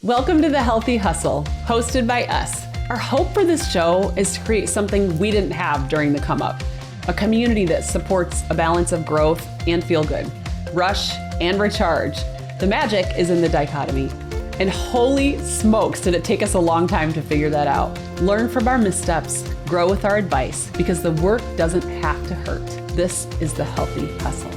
Welcome to The Healthy Hustle, hosted by us. Our hope for this show is to create something we didn't have during the come up. A community that supports a balance of growth and feel good, rush and recharge. The magic is in the dichotomy. And holy smokes, did it take us a long time to figure that out. Learn from our missteps, grow with our advice, because the work doesn't have to hurt. This is The Healthy Hustle.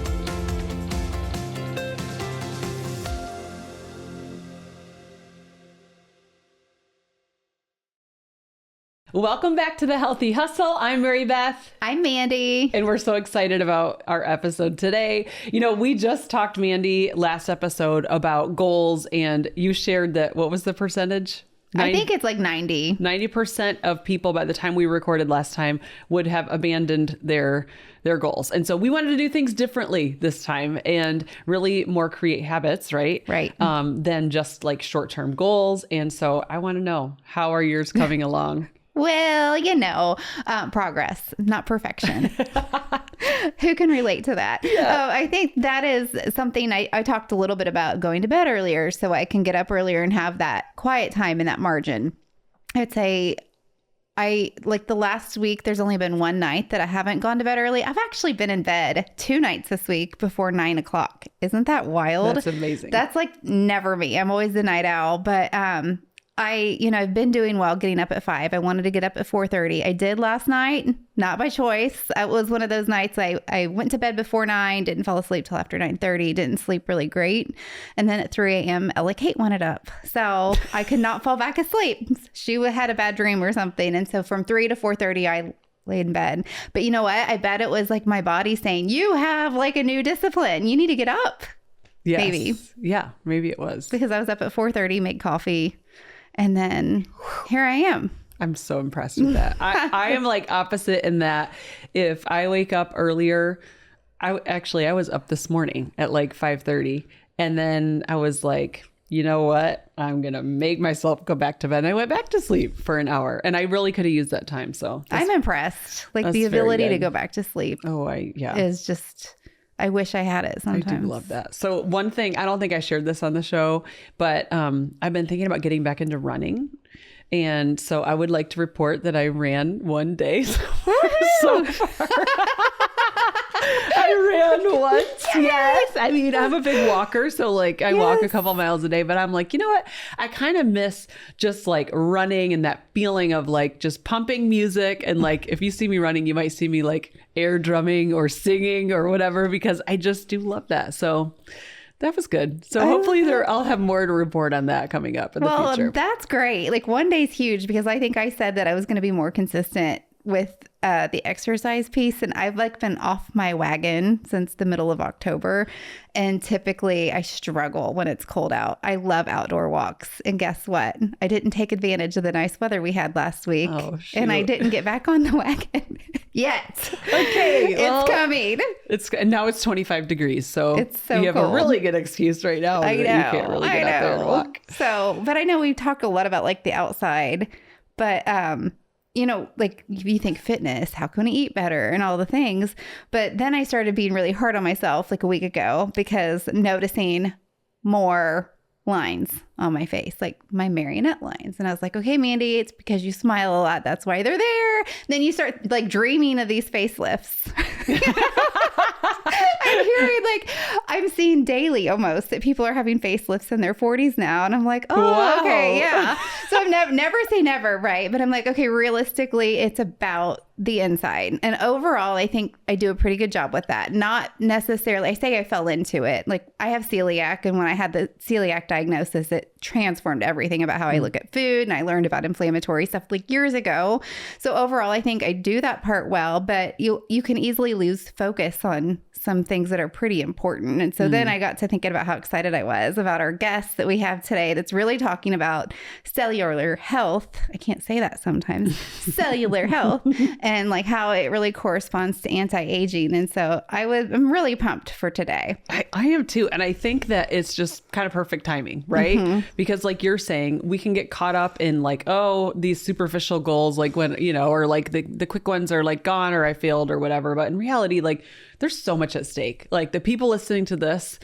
Welcome back to The Healthy Hustle. I'm Maribeth. I'm Mandy. And we're so excited about our episode today. You know, we just talked, Mandy, last episode about goals, and you shared that, what was the percentage? I think it's like 90. 90% of people by the time we recorded last time would have abandoned their goals. And so we wanted to do things differently this time and really more create habits, right? Right. Than just like short-term goals. And so I want to know, how are yours coming along? Well, progress, not perfection. Who can relate to that? Yeah. I think that is something I talked a little bit about, going to bed earlier so I can get up earlier and have that quiet time in that margin. I'd say like the last week, there's only been one night that I haven't gone to bed early. I've actually been in bed 2 nights this week before 9 o'clock. Isn't that wild? That's amazing. That's like never me. I'm always the night owl, but I've been doing well getting up at 5. I wanted to get up at 4:30. I did last night, not by choice. It was one of those nights I went to bed before 9, didn't fall asleep till after 9:30, didn't sleep really great. And then at 3 a.m., Ella Kate wanted up. So I could not fall back asleep. She had a bad dream or something. And so from 3 to 4:30, I laid in bed. But you know what? I bet it was like my body saying, you have like a new discipline. You need to get up. Yes. Maybe. Yeah, maybe it was. Because I was up at 4:30, make coffee. And then here I am. I'm so impressed with that. I am like opposite in that if I wake up earlier, I was up this morning at like 5:30. And then I was like, you know what? I'm going to make myself go back to bed. And I went back to sleep for an hour, and I really could have used that time. So I'm impressed. Like the ability to go back to sleep. Is just... I wish I had it sometimes. I do love that. So one thing, I don't think I shared this on the show, but I've been thinking about getting back into running. And so I would like to report that I ran one day so far. I ran once. Yes. I mean, I'm a big walker. So like I walk a couple miles a day, but I'm like, you know what? I kind of miss just like running and that feeling of like just pumping music. And like, if you see me running, you might see me like air drumming or singing or whatever, because I just do love that. So that was good. So hopefully I'll have more to report on that coming up in the future. Well, that's great. Like one day's huge, because I think I said that I was going to be more consistent with the exercise piece, and I've like been off my wagon since the middle of October, and typically I struggle when it's cold out. I love outdoor walks, and guess what? I didn't take advantage of the nice weather we had last week, and I didn't get back on the wagon yet. Okay, it's coming. Now it's 25 degrees, so it's so you have cold. a really good excuse right now. I know. You can't really get out there and walk. So, but I know we've talked a lot about like the outside, but like if you think fitness, how can we eat better and all the things? But then I started being really hard on myself like a week ago, because noticing more lines on my face, like my marionette lines. And I was like, okay, Mandy, it's because you smile a lot. That's why they're there. Then you start like dreaming of these facelifts. I'm seeing daily almost that people are having facelifts in their 40s now. And I'm like, oh, wow. Okay, yeah. So I'm never say never, right? But I'm like, okay, realistically, it's about the inside. And overall, I think I do a pretty good job with that. Not necessarily, I say I fell into it. Like I have celiac, and when I had the celiac diagnosis, it transformed everything about how I look at food, and I learned about inflammatory stuff like years ago. So overall, I think I do that part well, but you can easily lose focus on some things that are pretty important. And so then I got to thinking about how excited I was about our guest that we have today that's really talking about cellular health. I can't say that sometimes. Cellular health, and like how it really corresponds to anti-aging. And so I'm really pumped for today. I am too. And I think that it's just kind of perfect timing, right? Mm-hmm. Because like you're saying, we can get caught up in like, oh, these superficial goals, like when, or like the quick ones are like gone, or I failed or whatever. But in reality, like there's so much at stake. Like the people listening to this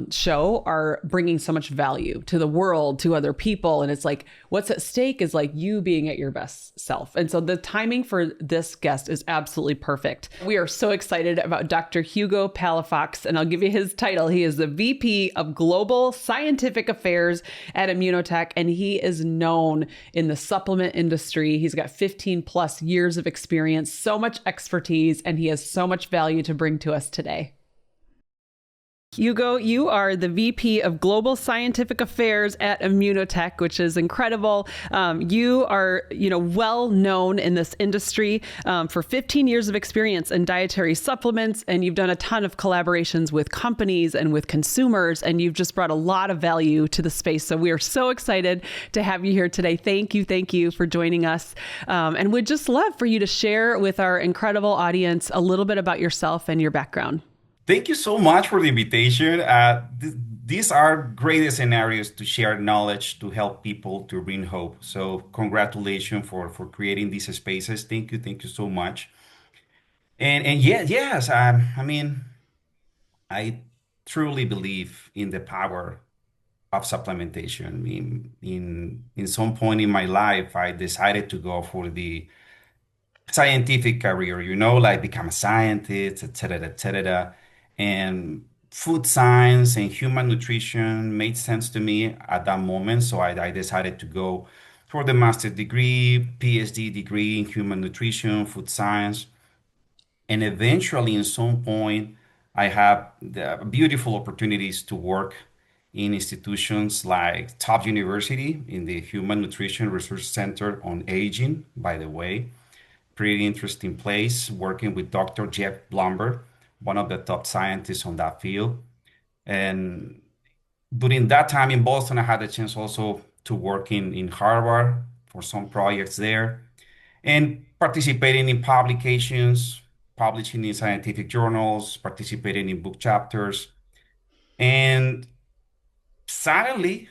show are bringing so much value to the world, to other people. And it's like, what's at stake is like you being at your best self. And so the timing for this guest is absolutely perfect. We are so excited about Dr. Hugo Palafox, and I'll give you his title. He is the VP of Global Scientific Affairs at Immunotech, and he is known in the supplement industry. He's got 15 plus years of experience, so much expertise, and he has so much value to bring to us today. Hugo, you are the VP of Global Scientific Affairs at Immunotech, which is incredible. You are, well known in this industry for 15 years of experience in dietary supplements, and you've done a ton of collaborations with companies and with consumers, and you've just brought a lot of value to the space. So we are so excited to have you here today. Thank you for joining us. And we'd just love for you to share with our incredible audience a little bit about yourself and your background. Thank you so much for the invitation. These are great scenarios to share knowledge, to help people, to bring hope. So congratulations for creating these spaces. Thank you so much. And yes, I truly believe in the power of supplementation. I mean, in some point in my life, I decided to go for the scientific career, like become a scientist, et cetera, et cetera. And food science and human nutrition made sense to me at that moment. So I decided to go for the master's degree, PhD degree in human nutrition, food science. And eventually, in some point, I have the beautiful opportunities to work in institutions like top university in the Human Nutrition Research Center on Aging, by the way. Pretty interesting place, working with Dr. Jeff Blumberg, one of the top scientists on that field. And during that time in Boston, I had the chance also to work in Harvard for some projects there and participating in publications, publishing in scientific journals, participating in book chapters. And suddenly,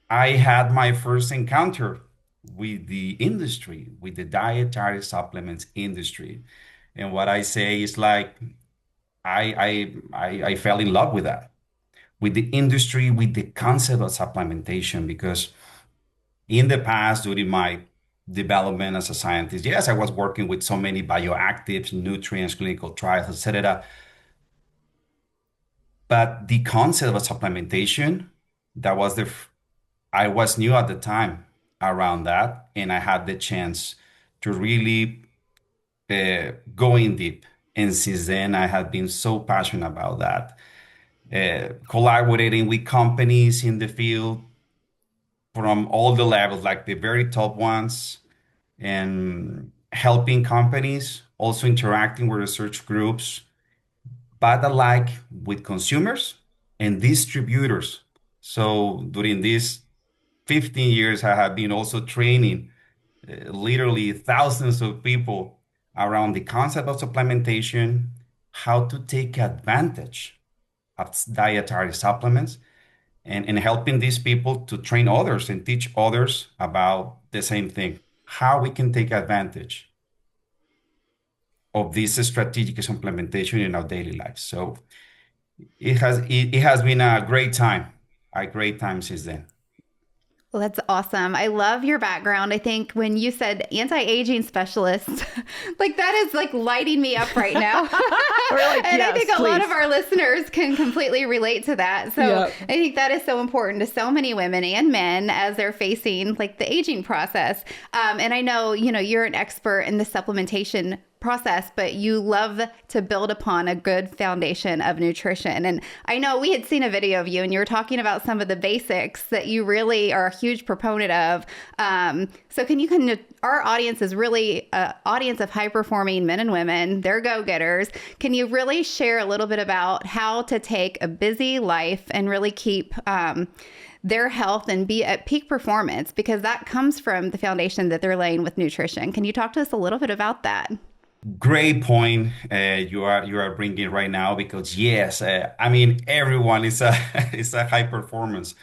I had my first encounter with the industry, with the dietary supplements industry. And what I say is like, I fell in love with that, with the industry, with the concept of supplementation, because in the past, during my development as a scientist, yes, I was working with so many bioactives, nutrients, clinical trials, etc. But the concept of supplementation, that was I was new at the time around that, and I had the chance to really go in deep. And since then, I have been so passionate about that, collaborating with companies in the field from all the levels, like the very top ones, and helping companies, also interacting with research groups, but alike with consumers and distributors. So during these 15 years, I have been also training literally thousands of people around the concept of supplementation, how to take advantage of dietary supplements, and helping these people to train others and teach others about the same thing, how we can take advantage of this strategic supplementation in our daily lives. So it has been a great time since then. Well, that's awesome. I love your background. I think when you said anti-aging specialist, like that is like lighting me up right now. Like, and yes, I think a lot of our listeners can completely relate to that. So Yep. I think that is so important to so many women and men as they're facing like the aging process. And I know, you're an expert in the supplementation process, but you love to build upon a good foundation of nutrition. And I know we had seen a video of you and you were talking about some of the basics that you really are a huge proponent of. So can you our audience is really an audience of high performing men and women. They're go-getters. Can you really share a little bit about how to take a busy life and really keep their health and be at peak performance? Because that comes from the foundation that they're laying with nutrition. Can you talk to us a little bit about that? Great point you are bringing right now, because yes, everyone is a is a high performance,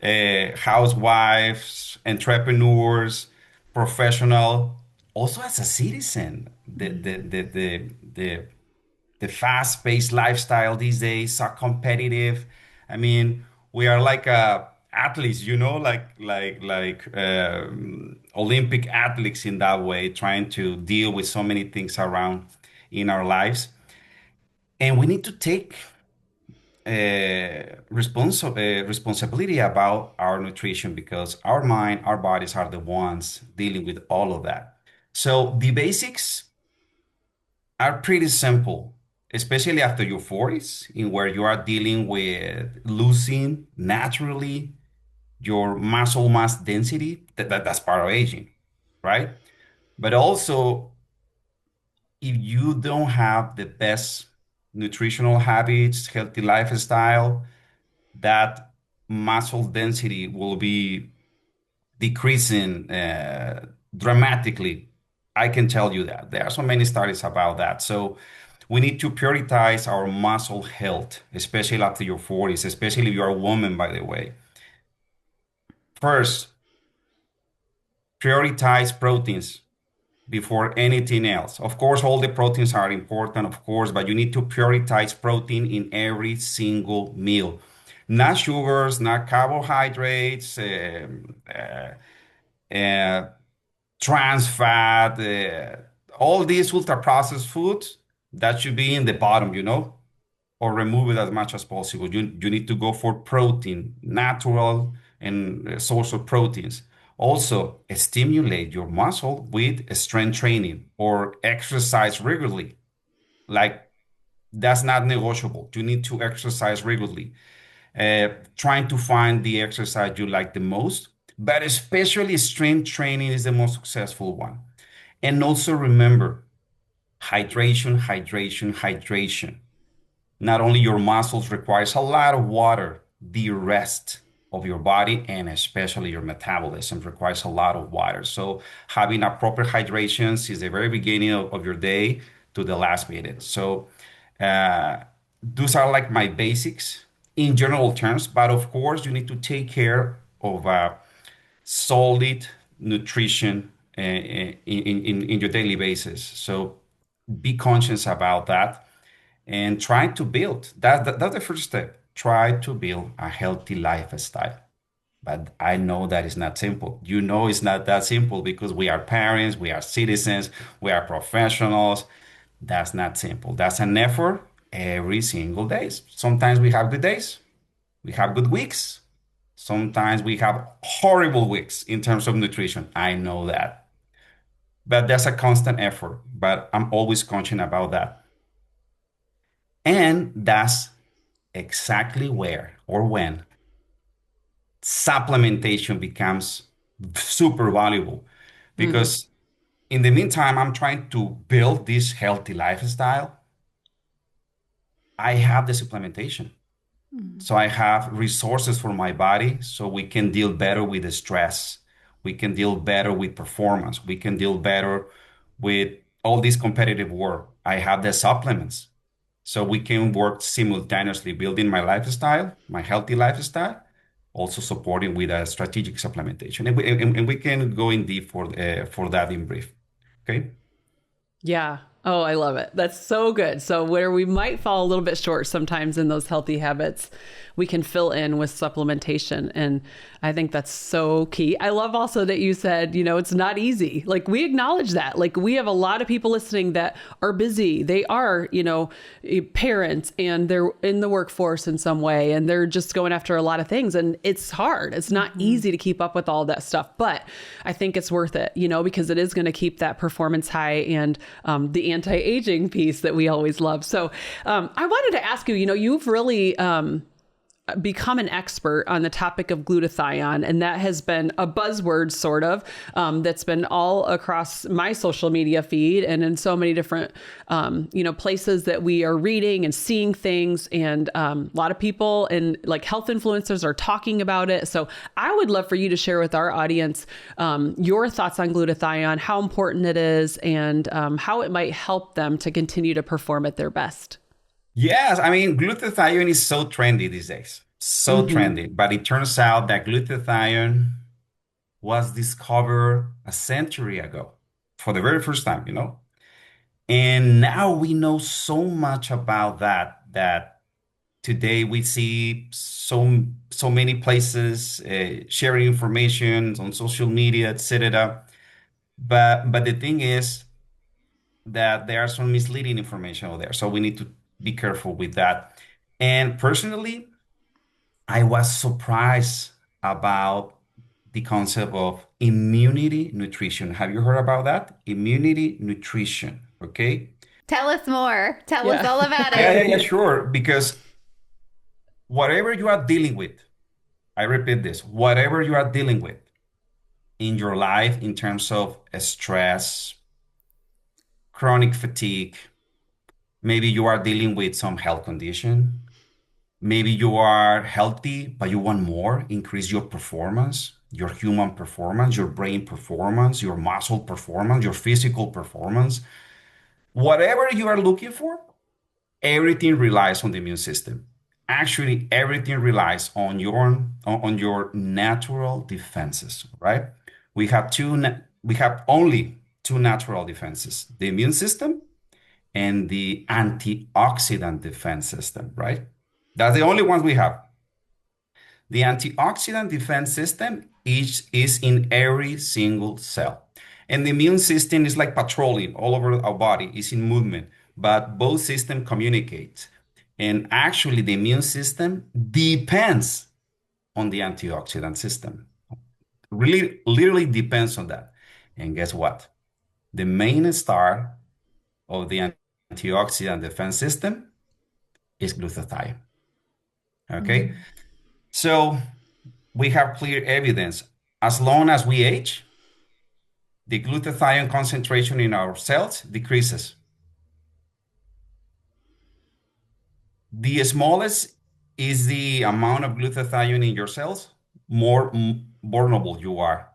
housewives, entrepreneurs, professional, also as a citizen. The the fast-paced lifestyle these days, so competitive. I mean, we are like athletes, Olympic athletes in that way, trying to deal with so many things around in our lives. And we need to take responsibility about our nutrition because our mind, our bodies are the ones dealing with all of that. So the basics are pretty simple, especially after your 40s, in where you are dealing with losing naturally your muscle mass density. That's part of aging, right? But also, if you don't have the best nutritional habits, healthy lifestyle, that muscle density will be decreasing dramatically. I can tell you that. There are so many studies about that. So we need to prioritize our muscle health, especially after your 40s, especially if you're a woman, by the way. First, prioritize proteins before anything else. Of course, all the proteins are important, of course, but you need to prioritize protein in every single meal. Not sugars, not carbohydrates, uh, trans fat, all these ultra processed foods that should be in the bottom, or remove it as much as possible. You need to go for protein, natural and source of proteins. Also, stimulate your muscle with strength training or exercise regularly. Like that's not negotiable. You need to exercise regularly. Trying to find the exercise you like the most, but especially strength training is the most successful one. And also remember, hydration, hydration, hydration. Not only your muscles requires a lot of water, the rest of your body and especially your metabolism requires a lot of water. So having a proper hydration since the very beginning of your day to the last minute. So uh, those are like my basics in general terms, but of course you need to take care of solid nutrition in your daily basis. So be conscious about that and try to build that's the first step. Try to build a healthy lifestyle. But I know that is not simple. It's not that simple because we are parents, we are citizens, we are professionals. That's not simple. That's an effort every single day. Sometimes we have good days, we have good weeks. Sometimes we have horrible weeks in terms of nutrition. I know that. But that's a constant effort. But I'm always conscious about that. And that's exactly where or when supplementation becomes super valuable. Mm, Because in the meantime, I'm trying to build this healthy lifestyle. I have the supplementation. Mm. So I have resources for my body so we can deal better with the stress. We can deal better with performance. We can deal better with all this competitive work. I have the supplements. So we can work simultaneously building my lifestyle, my healthy lifestyle, also supporting with a strategic supplementation. And we can go in deep for that in brief. Okay. yeah. Oh, I love it. That's so good. So, where we might fall a little bit short sometimes in those healthy habits, we can fill in with supplementation. And I think that's so key. I love also that you said, it's not easy. Like, we acknowledge that. Like, we have a lot of people listening that are busy. They are, parents and they're in the workforce in some way and they're just going after a lot of things. And it's hard. It's not easy to keep up with all that stuff. But I think it's worth it, because it is going to keep that performance high and the anti-aging piece that we always love. So I wanted to ask you, you've really become an expert on the topic of glutathione, and that has been a buzzword sort of that's been all across my social media feed and in so many different places that we are reading and seeing things, and a lot of people and like health influencers are talking about it. So I would love for you to share with our audience your thoughts on glutathione, how important it is, and how it might help them to continue to perform at their best. Yes, I mean, glutathione is so trendy these days. So Hmm. trendy. But it turns out that glutathione was discovered a century ago for the very first time. And now we know so much about that today we see so many places sharing information on social media, etc. But the thing is that there are some misleading information out there, so we need to be careful with that. And personally, I was surprised about the concept of immunity nutrition. Have you heard about that? Immunity nutrition. Okay. Tell us more. Tell us Yeah. all about Yeah, it. sure. Because whatever you are dealing with, I repeat this, whatever you are dealing with in your life in terms of stress, chronic fatigue, maybe you are dealing with some health condition, maybe you are healthy, but you want more, increase your performance, your human performance, your brain performance, your muscle performance, your physical performance. Whatever you are looking for, everything relies on the immune system. Actually, everything relies on your natural defenses, right? We have only two natural defenses: the immune system and the antioxidant defense system, right? That's the only ones we have. The antioxidant defense system is in every single cell. And the immune system is like patrolling all over our body, is in movement, but both systems communicate. And actually, the immune system depends on the antioxidant system. Really, literally depends on that. And guess what? The main star of the antioxidant defense system is glutathione. Okay. Mm. So we have clear evidence. As long as we age, the glutathione concentration in our cells decreases. The smallest is the amount of glutathione in your cells, more vulnerable you are.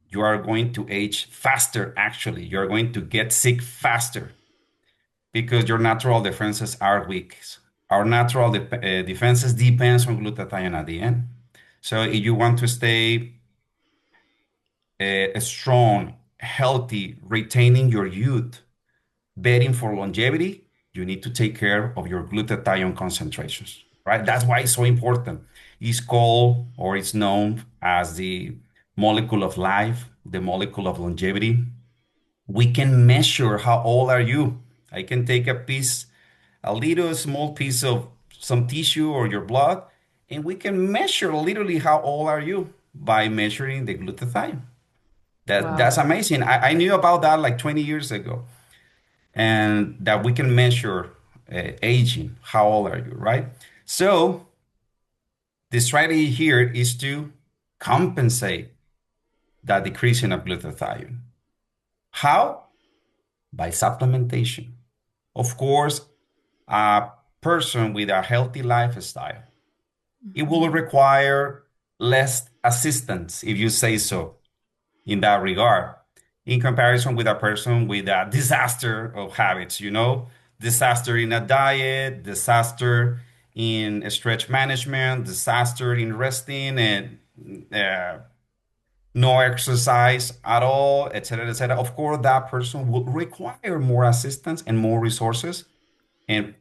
You are going to age faster, actually. You're going to get sick faster because your natural defenses are weak. Our natural defenses depends on glutathione at the end. So if you want to stay strong, healthy, retaining your youth, betting for longevity, you need to take care of your glutathione concentrations, right? That's why it's so important. It's called or it's known as the molecule of life, the molecule of longevity. We can measure how old are you. I can take a little small piece of some tissue or your blood, and we can measure literally how old are you by measuring the glutathione. That's Wow. amazing. I knew about that like 20 years ago, and that we can measure aging. How old are you, right? So the strategy here is to compensate that decreasing of glutathione. How? By supplementation. Of course, a person with a healthy lifestyle, it will Mhm. require less assistance, if you say so, in that regard, in comparison with a person with a disaster of habits, disaster in a diet, disaster in stretch management, disaster in resting, and uh, no exercise at all, etc., etc. Of course, that person will require more assistance and more resources, and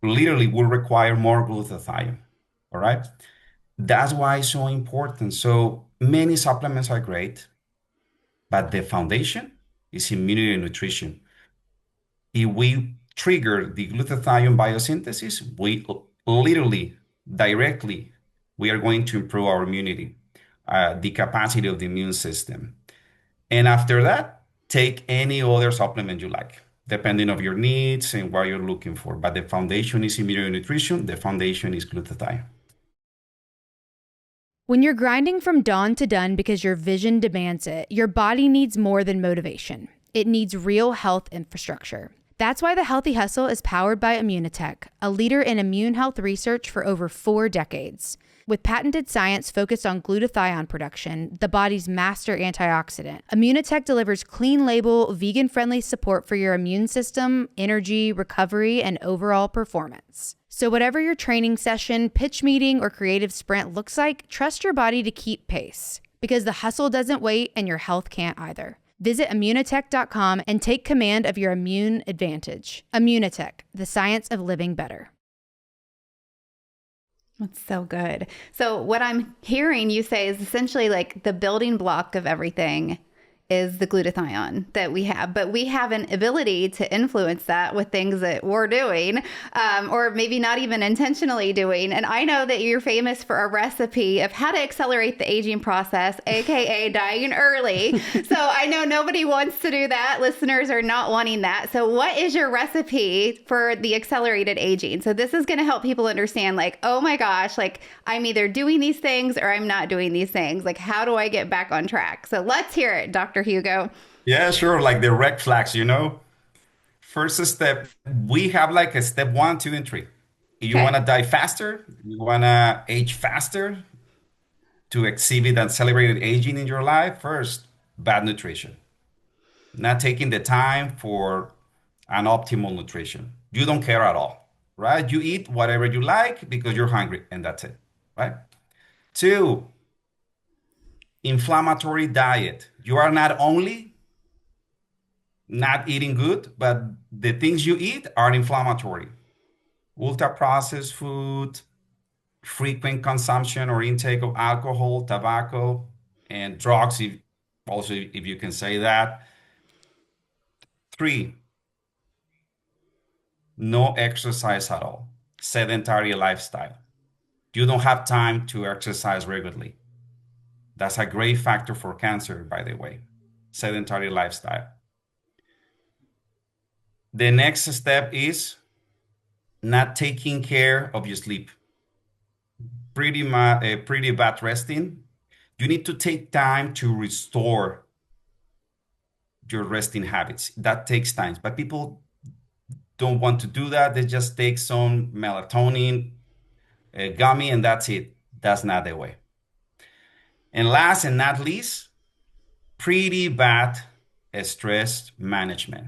literally will require more glutathione. All right. That's why it's so important. So many supplements are great, but the foundation is immunity and nutrition. If we trigger the glutathione biosynthesis, we literally, directly, we are going to improve our immunity, the capacity of the immune system. And after that, take any other supplement you like, depending on your needs and what you're looking for. But the foundation is immunity and nutrition. The foundation is glutathione. When you're grinding from dawn to done because your vision demands it, your body needs more than motivation. It needs real health infrastructure. That's why the Healthy Hustle is powered by Immunotech, a leader in immune health research for over 4 decades. With patented science focused on glutathione production, the body's master antioxidant, Immunotech delivers clean label, vegan-friendly support for your immune system, energy, recovery, and overall performance. So whatever your training session, pitch meeting, or creative sprint looks like, trust your body to keep pace. Because the hustle doesn't wait and your health can't either. Visit Immunotech.com and take command of your immune advantage. Immunotech, the science of living better. That's so good. So what I'm hearing you say is essentially like the building block of everything is the glutathione that we have, but we have an ability to influence that with things that we're doing, or maybe not even intentionally doing. And I know that you're famous for a recipe of how to accelerate the aging process, aka dying early. So I know nobody wants to do that. Listeners are not wanting that. So what is your recipe for the accelerated aging? So this is going to help people understand, like, oh my gosh, like I'm either doing these things or I'm not doing these things. Like, how do I get back on track? So let's hear it, Dr. Hugo. Yeah, sure. Like the red flags, First step, we have like a step 1, 2, and 3. You Okay. want to die faster, you want to age faster to exhibit accelerated aging in your life. First, bad nutrition. Not taking the time for an optimal nutrition. You don't care at all, right? You eat whatever you like because you're hungry, and that's it, right? 2, inflammatory diet. You are not only not eating good, but the things you eat are inflammatory. Ultra processed food, frequent consumption or intake of alcohol, tobacco, and drugs, if you can say that. 3, no exercise at all. Sedentary lifestyle. You don't have time to exercise regularly. That's a great factor for cancer, by the way. Sedentary lifestyle. The next step is not taking care of your sleep. Pretty bad resting. You need to take time to restore your resting habits. That takes time, but people don't want to do that. They just take some melatonin gummy and that's it. That's not the way. And last and not least, pretty bad stress management.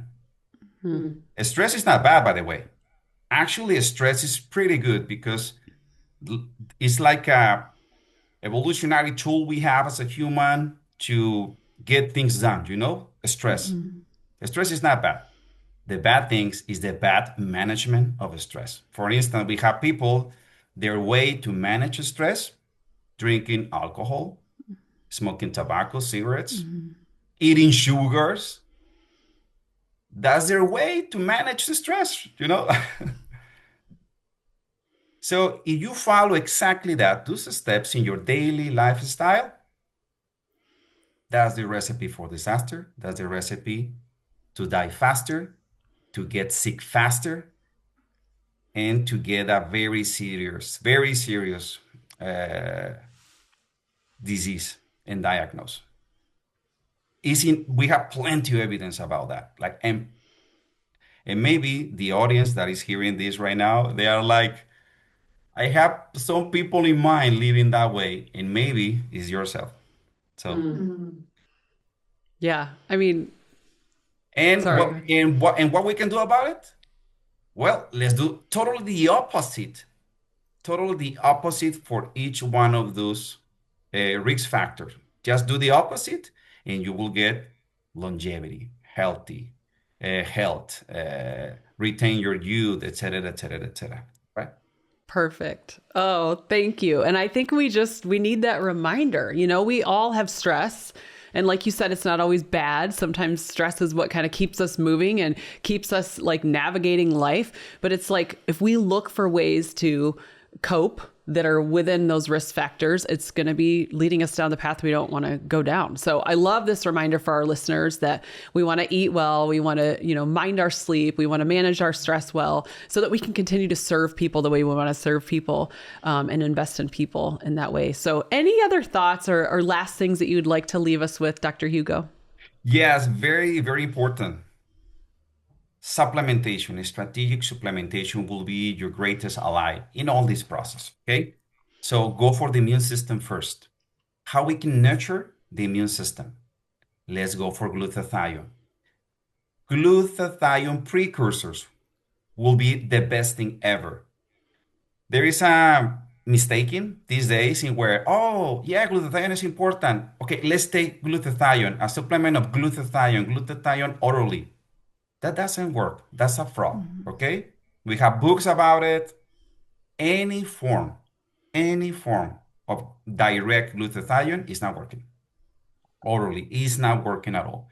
Stress is not bad, by the way. Actually, stress is pretty good because it's like a evolutionary tool we have as a human to get things done, Stress. Stress is not bad. The bad things is the bad management of stress. For instance, we have people, their way to manage stress, drinking alcohol, smoking tobacco, cigarettes, eating sugars. That's their way to manage the stress. So if you follow exactly those steps in your daily lifestyle, that's the recipe for disaster. That's the recipe to die faster, to get sick faster, and to get a very serious disease and diagnose. We have plenty of evidence about that. And maybe the audience that is hearing this right now, they are like, I have some people in mind living that way, and maybe it's yourself. So, Yeah. I mean, and sorry. what we can do about it? Well, let's do totally the opposite. Totally the opposite for each one of those risk factors. Just do the opposite, and you will get longevity, health, retain your youth, etc., etc., etc. Right? Perfect. Oh, thank you. And I think we need that reminder. We all have stress. And like you said, it's not always bad. Sometimes stress is what kind of keeps us moving and keeps us like navigating life. But it's like if we look for ways to cope that are within those risk factors, it's going to be leading us down the path we don't want to go down. So I love this reminder for our listeners that we want to eat well, we want to, mind our sleep, we want to manage our stress well, so that we can continue to serve people the way we want to serve people, and invest in people in that way. So any other thoughts or last things that you'd like to leave us with, Dr. Hugo? Yes, very, very important. Supplementation, strategic supplementation will be your greatest ally in all this process. Okay. So go for the immune system first. How we can nurture the immune system? Let's go for glutathione. Glutathione precursors will be the best thing ever. There is a mistaken these days in where, oh, yeah, glutathione is important. Okay, let's take glutathione, a supplement of glutathione orally. That doesn't work. That's a fraud. Mhm. Okay? We have books about it. Any form, of direct glutathione is not working. Orally is not working at all.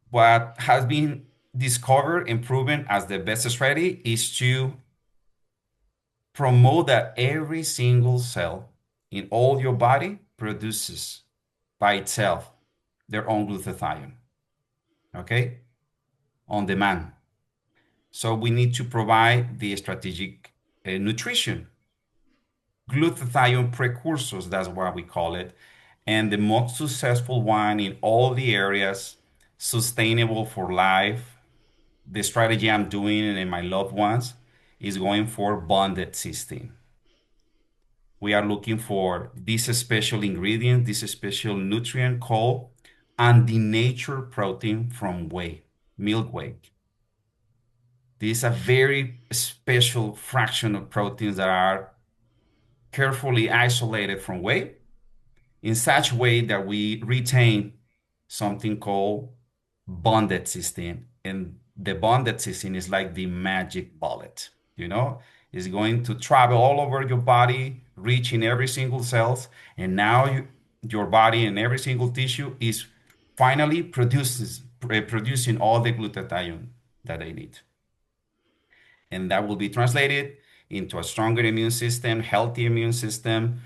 What has been discovered and proven as the best strategy is to promote that every single cell in all your body produces by itself their own glutathione, okay? On demand. So we need to provide the strategic nutrition, glutathione precursors, that's what we call it. And the most successful one in all the areas, sustainable for life, the strategy I'm doing and my loved ones is going for bonded cysteine. We are looking for this special ingredient, this special nutrient called undinatured protein from whey, milk whey. This is a very special fraction of proteins that are carefully isolated from whey in such a way that we retain something called bonded cysteine. And the bonded cysteine is like the magic bullet, it's going to travel all over your body, reaching every single cells, and now your body and every single tissue is finally producing all the glutathione that they need. And that will be translated into a stronger immune system, healthy immune system,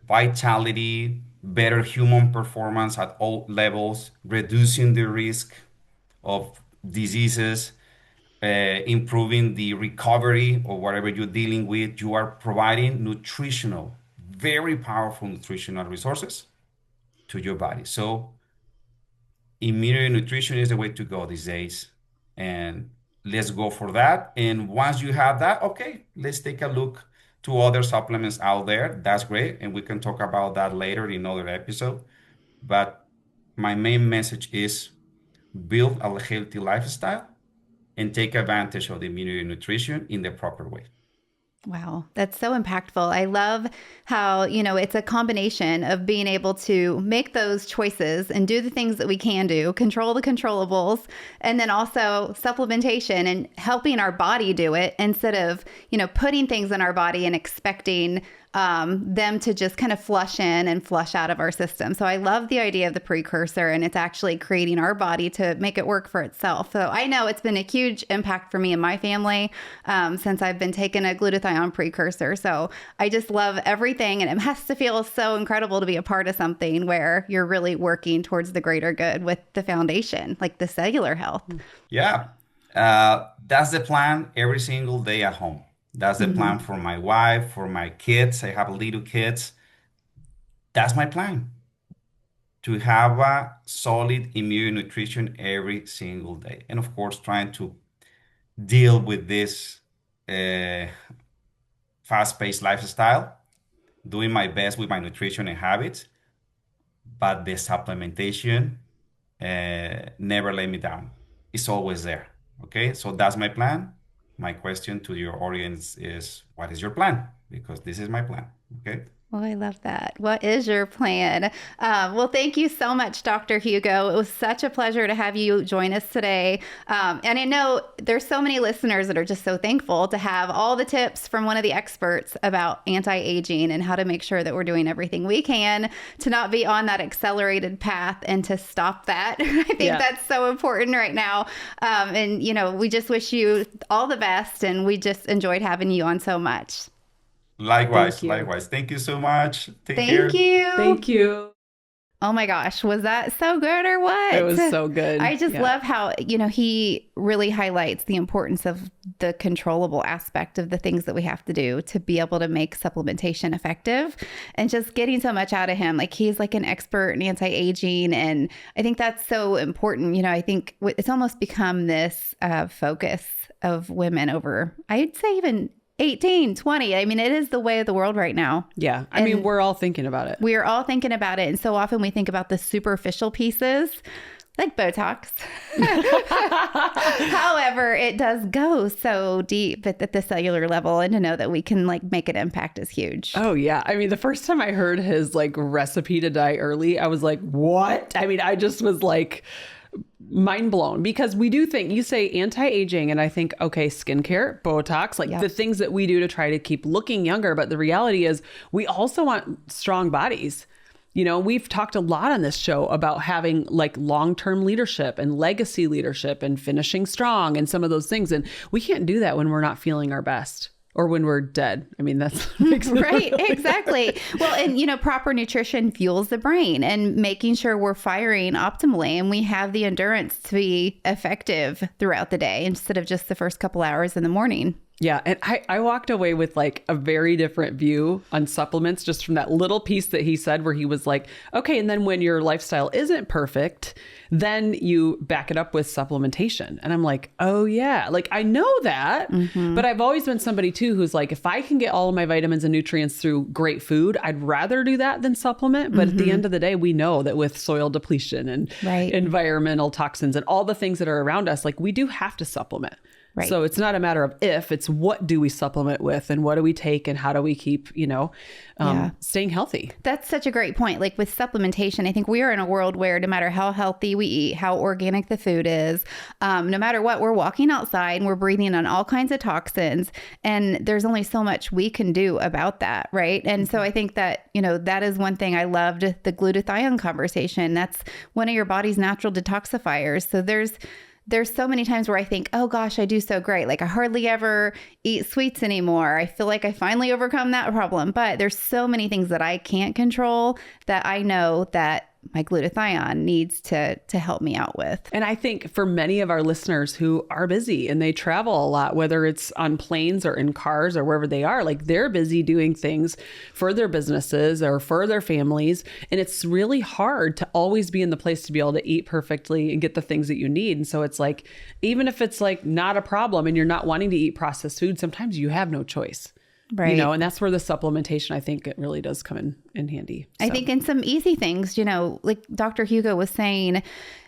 vitality, better human performance at all levels, reducing the risk of diseases, improving the recovery or whatever you're dealing with. You are providing very powerful nutritional resources to your body. So immunity nutrition is the way to go these days. And let's go for that. And once you have that, okay, let's take a look to other supplements out there. That's great. And we can talk about that later in another episode. But my main message is build a healthy lifestyle and take advantage of the immunity nutrition in the proper way. Wow, that's so impactful. I love how, it's a combination of being able to make those choices and do the things that we can do, control the controllables, and then also supplementation and helping our body do it instead of, putting things in our body and expecting them to just kind of flush in and flush out of our system. So I love the idea of the precursor, and it's actually creating our body to make it work for itself. So I know it's been a huge impact for me and my family since I've been taking a glutathione precursor. So I just love everything, and it has to feel so incredible to be a part of something where you're really working towards the greater good with the foundation, like the cellular health. Yeah, that's the plan every single day at home. That's the plan for my wife, for my kids. I have little kids. That's my plan, to have a solid immune nutrition every single day. And of course, trying to deal with this fast-paced lifestyle, doing my best with my nutrition and habits, but the supplementation never let me down. It's always there. Okay, so that's my plan. My question to your audience is, what is your plan? Because this is my plan. Okay. Well, I love that. What is your plan? Well, thank you so much, Dr. Hugo. It was such a pleasure to have you join us today. And I know there's so many listeners that are just so thankful to have all the tips from one of the experts about anti-aging and how to make sure that we're doing everything we can to not be on that accelerated path and to stop that. I think that's so important right now. And, we just wish you all the best, and we just enjoyed having you on so much. Likewise. Thank you so much. Take care. Thank you. Oh my gosh, was that so good or what? It was so good. I just love how, he really highlights the importance of the controllable aspect of the things that we have to do to be able to make supplementation effective, and just getting so much out of him. Like, he's like an expert in anti-aging. And I think that's so important. I think it's almost become this focus of women over, I'd say even 18, 20. I mean, it is the way of the world right now. Yeah. I mean, we're all thinking about it. We are all thinking about it. And so often we think about the superficial pieces like Botox. However, it does go so deep at the cellular level, and to know that we can like make an impact is huge. Oh yeah. I mean, the first time I heard his like recipe to die early, I was like, what? I mean, I just was like mind blown, because we do think, you say anti-aging, and I think, okay, skincare, Botox, like the things that we do to try to keep looking younger. But the reality is we also want strong bodies. You know, we've talked a lot on this show about having like long-term leadership and legacy leadership and finishing strong and some of those things. And we can't do that when we're not feeling our best. Or when we're dead. I mean, that's right. Exactly. Well, and, you know, proper nutrition fuels the brain, and making sure we're firing optimally and we have the endurance to be effective throughout the day instead of just the first couple hours in the morning. Yeah. And I walked away with like a very different view on supplements just from that little piece that he said, where he was like, okay, and then when your lifestyle isn't perfect, then you back it up with supplementation. And I'm like, oh yeah, like I know that, but I've always been somebody too who's like, if I can get all of my vitamins and nutrients through great food, I'd rather do that than supplement. But at the end of the day, we know that with soil depletion and environmental toxins and all the things that are around us, like we do have to supplement. Right. So it's not a matter of if, it's what do we supplement with, and what do we take, and how do we keep, you know, staying healthy. That's such a great point. Like with supplementation, I think we are in a world where no matter how healthy we eat, how organic the food is, no matter what, we're walking outside and we're breathing on all kinds of toxins, and there's only so much we can do about that. Right. And so I think that, you know, that is one thing I loved, the glutathione conversation. That's one of your body's natural detoxifiers. So there's so many times where I think, oh gosh, I do so great. Like I hardly ever eat sweets anymore. I feel like I finally overcome that problem. But there's so many things that I can't control that I know that my glutathione needs to help me out with. And I think for many of our listeners who are busy and they travel a lot, whether it's on planes or in cars or wherever they are, like they're busy doing things for their businesses or for their families. And it's really hard to always be in the place to be able to eat perfectly and get the things that you need. And so it's like, even if it's like not a problem and you're not wanting to eat processed food, sometimes you have no choice. Right. You know, and that's where the supplementation, I think it really does come in handy. So. I think in some easy things, you know, like Dr. Hugo was saying,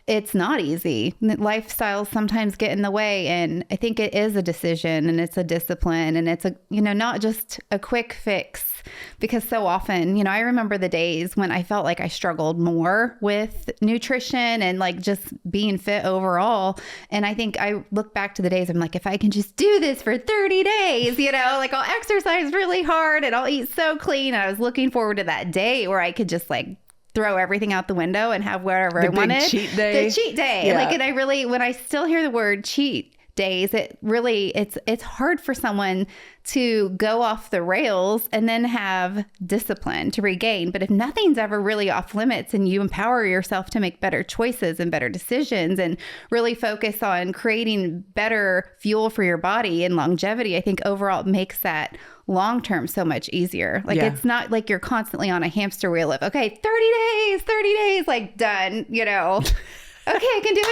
it's not easy. Lifestyles sometimes get in the way. And I think it is a decision, and it's a discipline, and it's a, you know, not just a quick fix, because so often, you know, I remember the days when I felt like I struggled more with nutrition and like just being fit overall. And I think I look back to the days, I'm like, if I can just do this for 30 days, you know, like I'll exercise really hard and I'll eat so clean. And I was looking forward to that day where I could just like throw everything out the window and have whatever I wanted. Cheat day. The cheat day. Yeah. Like, and I really, when I still hear the word cheat days, it really, it's hard for someone to go off the rails and then have discipline to regain. But if nothing's ever really off limits and you empower yourself to make better choices and better decisions and really focus on creating better fuel for your body and longevity, I think overall it makes that long-term so much easier. Like it's not like you're constantly on a hamster wheel of, okay, 30 days, like done, you know. Okay, I can do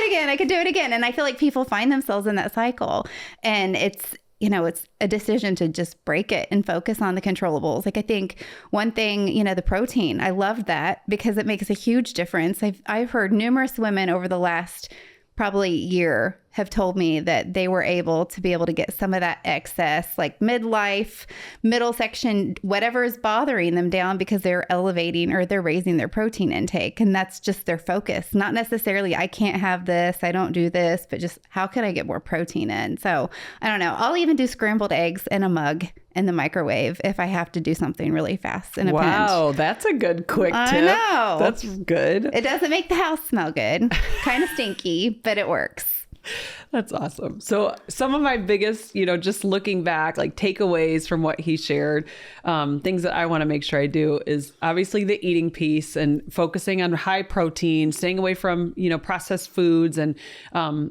it again. And I feel like people find themselves in that cycle, and it's, you know, it's a decision to just break it and focus on the controllables. Like I think one thing, you know, the protein, I love that because it makes a huge difference. I've heard numerous women over the last probably year have told me that they were able to get some of that excess, like midlife, middle section, whatever is bothering them down, because they're elevating or they're raising their protein intake. And that's just their focus. Not necessarily, I can't have this, I don't do this, but just how can I get more protein in? So I don't know. I'll even do scrambled eggs in a mug in the microwave if I have to do something really fast in a pinch. Wow, that's a good quick tip. I know. That's good. It doesn't make the house smell good. Kind of stinky, but it works. That's awesome. So some of my biggest, you know, just looking back, like takeaways from what he shared, things that I want to make sure I do is obviously the eating piece and focusing on high protein, staying away from, you know, processed foods and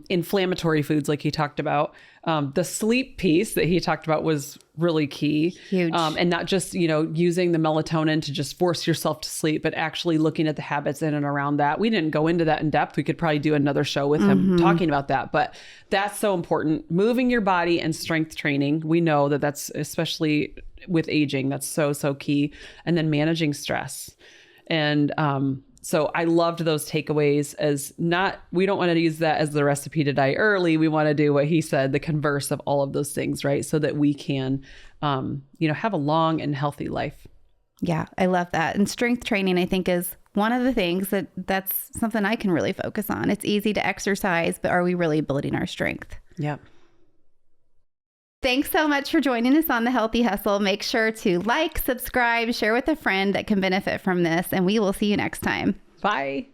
inflammatory foods like he talked about. The sleep piece that he talked about was really key. Huge. And not just, you know, using the melatonin to just force yourself to sleep, but actually looking at the habits in and around that. We didn't go into that in depth. We could probably do another show with him talking about that, but that's so important. Moving your body and strength training. We know that that's, especially with aging, that's so key. And then managing stress. And, So I loved those takeaways as not, we don't want to use that as the recipe to die early. We want to do what he said, the converse of all of those things, right? So that we can, have a long and healthy life. Yeah, I love that. And strength training, I think, is one of the things that's something I can really focus on. It's easy to exercise, but are we really building our strength? Yep. Thanks so much for joining us on The Healthy Hustle. Make sure to like, subscribe, share with a friend that can benefit from this, and we will see you next time. Bye.